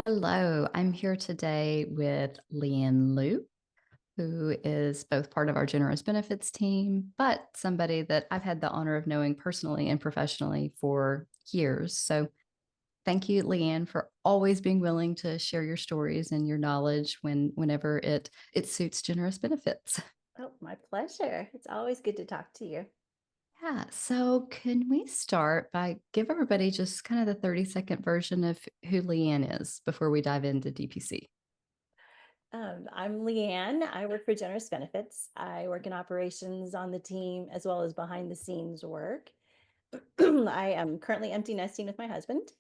Hello, I'm here today with Lian Loop, who is both part of our generous benefits team, but somebody that I've had the honor of knowing personally and professionally for years. So thank you, Leanne, for always being willing to share your stories and your knowledge whenever it suits generous benefits. Oh, my pleasure. It's always good to talk to you. Yeah. So can we start by give everybody just kind of the 30-second version of who Leanne is before we dive into DPC? I'm Leanne. I work for Generous Benefits. I work in operations on the team as well as behind the scenes work. I am currently empty nesting with my husband.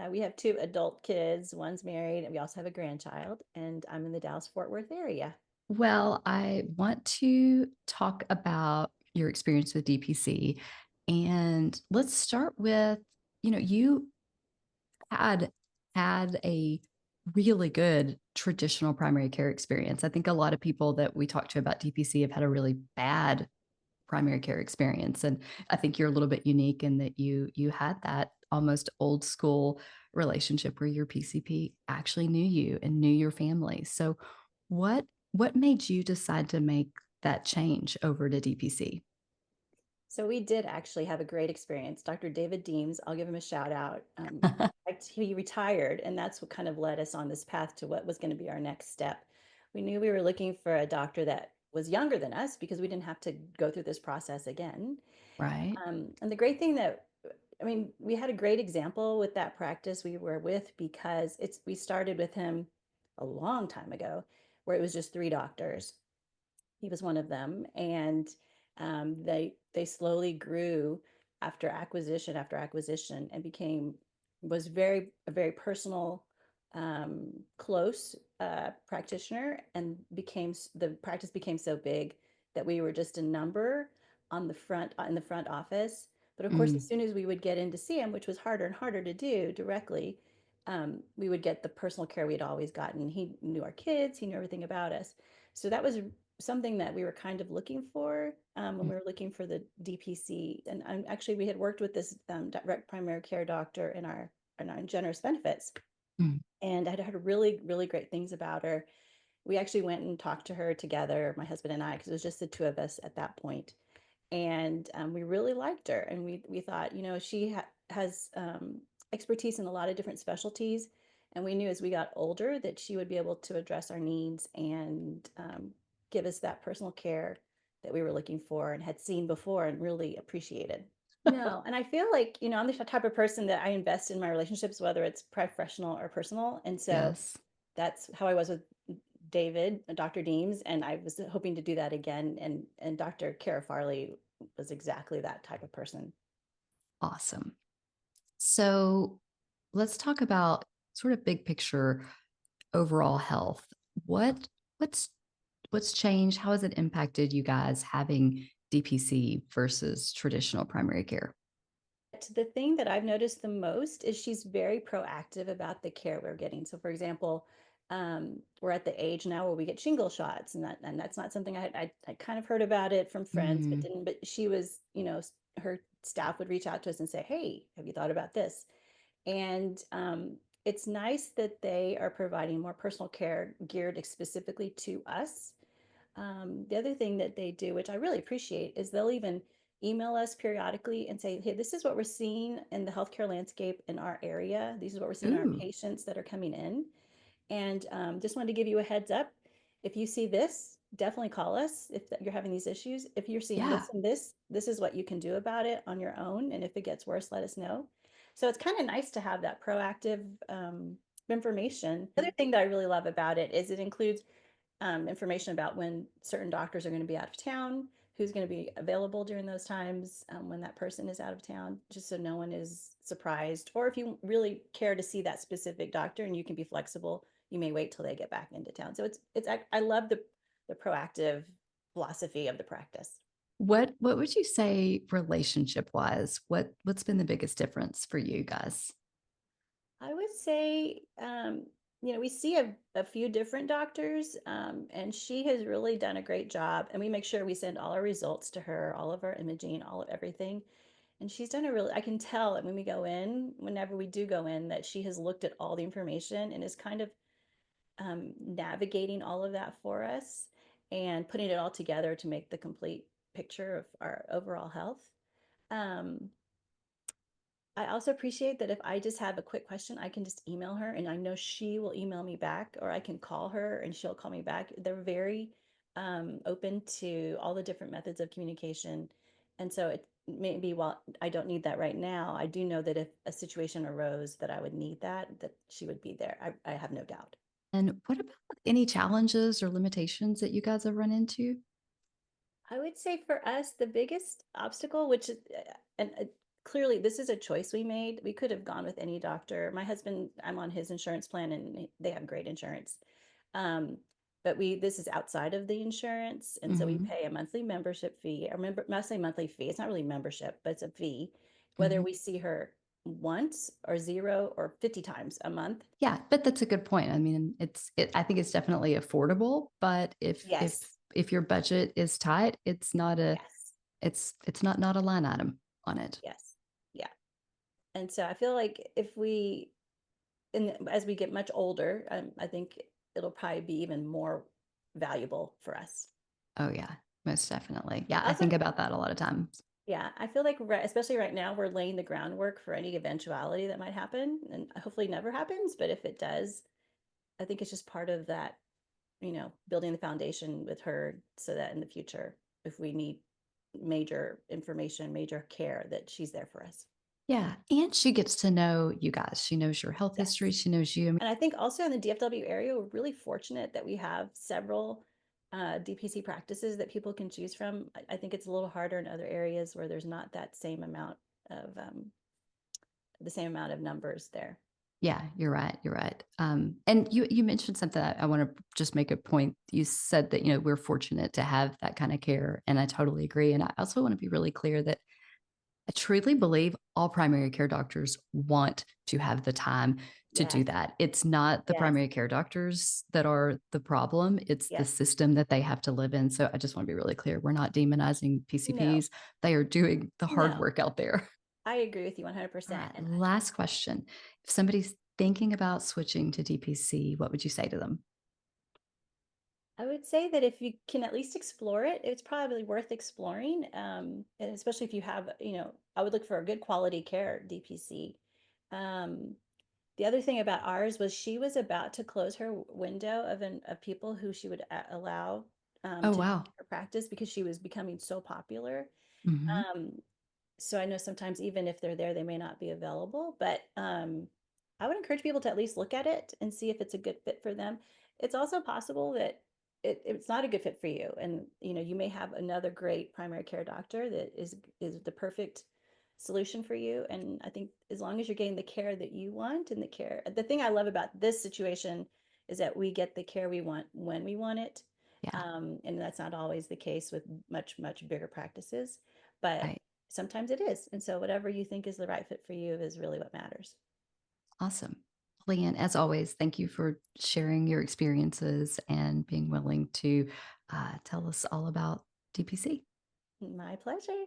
We have two adult kids, one's married, and we also have a grandchild, and I'm in the Dallas-Fort Worth area. Well, I want to talk about your experience with DPC. And let's start with, you had had a really good traditional primary care experience. I think a lot of people that we talk to about DPC have had a really bad primary care experience. And I think you're a little bit unique in that you had that almost old school relationship where your PCP actually knew you and knew your family. So what made you decide to make that change over to DPC? So we did actually have a great experience. Dr. David Deems, I'll give him a shout out. He retired, and that's what kind of led us on this path to what was going to be our next step. We knew we were looking for a doctor that was younger than us because we didn't have to go through this process again. Right. And the great thing that, I mean, we had a great example with that practice we were with because we started with him a long time ago where it was just three doctors. He was one of them, and they slowly grew after acquisition, and became was very a very personal, close practitioner, and became the practice became so big that we were just a number on the front in the front office. But of course, as Mm, soon as we would get in to see him, which was harder and harder to do directly, we would get the personal care we'd always gotten. He knew our kids, he knew everything about us. So that was something that we were kind of looking for when mm, we were looking for the DPC. And actually, we had worked with this direct primary care doctor in our generous benefits, mm, and I'd heard really, really great things about her. We actually went and talked to her together, my husband and I, because it was just the two of us at that point. And we really liked her, and we thought, she has expertise in a lot of different specialties, and we knew as we got older that she would be able to address our needs and give us that personal care that we were looking for and had seen before and really appreciated. No, and I feel like, I'm the type of person that I invest in my relationships, whether it's professional or personal. And so yes. that's how I was with David, Dr. Deems, and I was hoping to do that again. And Dr. Kara Farley was exactly that type of person. Awesome. So let's talk about sort of big picture overall health. What what's what's changed? How has it impacted you guys having DPC versus traditional primary care? The thing that I've noticed the most is she's very proactive about the care we're getting. So, for example, we're at the age now where we get shingle shots, and that's not something I kind of heard about it from friends, but Mm, didn't. But she was, her staff would reach out to us and say, "Hey, have you thought about this?" And it's nice that they are providing more personal care geared specifically to us. The other thing that they do, which I really appreciate, is they'll even email us periodically and say, "Hey, this is what we're seeing in the healthcare landscape in our area. This is what we're seeing in our ooh, patients that are coming in. And just wanted to give you a heads up. If you see this, definitely call us if you're having these issues. If you're seeing yeah. this and this is what you can do about it on your own. And if it gets worse, let us know." So it's kind of nice to have that proactive information. The other thing that I really love about it is it includes information about when certain doctors are going to be out of town, who's going to be available during those times when that person is out of town, just so no one is surprised. Or if you really care to see that specific doctor and you can be flexible, you may wait till they get back into town. So I love the proactive philosophy of the practice. What would you say relationship wise? What's been the biggest difference for you guys? I would say, we see a few different doctors, and she has really done a great job. And we make sure we send all our results to her, all of our imaging, all of everything. And she's done a really, I can tell that when we go in, whenever we do go in, that she has looked at all the information and is kind of navigating all of that for us and putting it all together to make the complete picture of our overall health. Um, I also appreciate that if I just have a quick question, I can just email her and I know she will email me back, or I can call her and she'll call me back. They're very open to all the different methods of communication. And so it maybe while I don't need that right now, I do know that if a situation arose that I would need that, that she would be there. I have no doubt. And what about any challenges or limitations that you guys have run into? I would say for us, the biggest obstacle, which is, and clearly this is a choice we made. We could have gone with any doctor. My husband, I'm on his insurance plan and they have great insurance. Um, but this is outside of the insurance. And so we Mm-hmm. pay a monthly membership fee. I remember, I say monthly fee. It's not really membership, but it's a fee, whether Mm-hmm. we see her once or zero or 50 times a month. Yeah, but that's a good point. I mean, I think it's definitely affordable, but Yes. if your budget is tight, Yes. it's not a line item on it. Yes. Yeah. And so I feel like if we and as we get much older, I think it'll probably be even more valuable for us. Oh yeah, most definitely. Yeah, I I also, think about that a lot of times. yeah, I feel like especially right now, we're laying the groundwork for any eventuality that might happen, and hopefully never happens. But if it does, I think it's just part of that, building the foundation with her so that in the future, if we need major information, major care, that she's there for us. Yeah, and she gets to know you guys. She knows your health history. Yes. She knows you. I mean, And I think also in the DFW area, we're really fortunate that we have several DPC practices that people can choose from. I think it's a little harder in other areas where there's not that same amount of the same amount of numbers there. yeah, you're right. You're right. And you mentioned something that I want to just make a point. You said that we're fortunate to have that kind of care, and I totally agree. And I also want to be really clear that I truly believe all primary care doctors want to have the time to do Yes, that. It's not the yes, primary care doctors that are the problem, it's the yes. system that they have to live in. So I just want to be really clear. We're not demonizing No, PCPs. They are doing the hard no, work out there. I agree with you All 100%. right. And Last question. If somebody's thinking about switching to DPC, what would you say to them? I would say that if you can at least explore it, it's probably worth exploring. And especially if you have, I would look for a good quality care DPC. Um, The other thing about ours was she was about to close her window of people who she would allow Oh, to wow. her practice because she was becoming so popular. Hmm. Um, so I know sometimes even if they're there, they may not be available, but I would encourage people to at least look at it and see if it's a good fit for them. It's also possible that it's not a good fit for you, and you may have another great primary care doctor that is the perfect solution for you. And I think as long as you're getting the care that you want and the thing I love about this situation is that we get the care we want when we want it. Yeah. And that's not always the case with much bigger practices, but Right. sometimes it is. And so whatever you think is the right fit for you is really what matters. Awesome. Lian, as always, thank you for sharing your experiences and being willing to tell us all about DPC. My pleasure.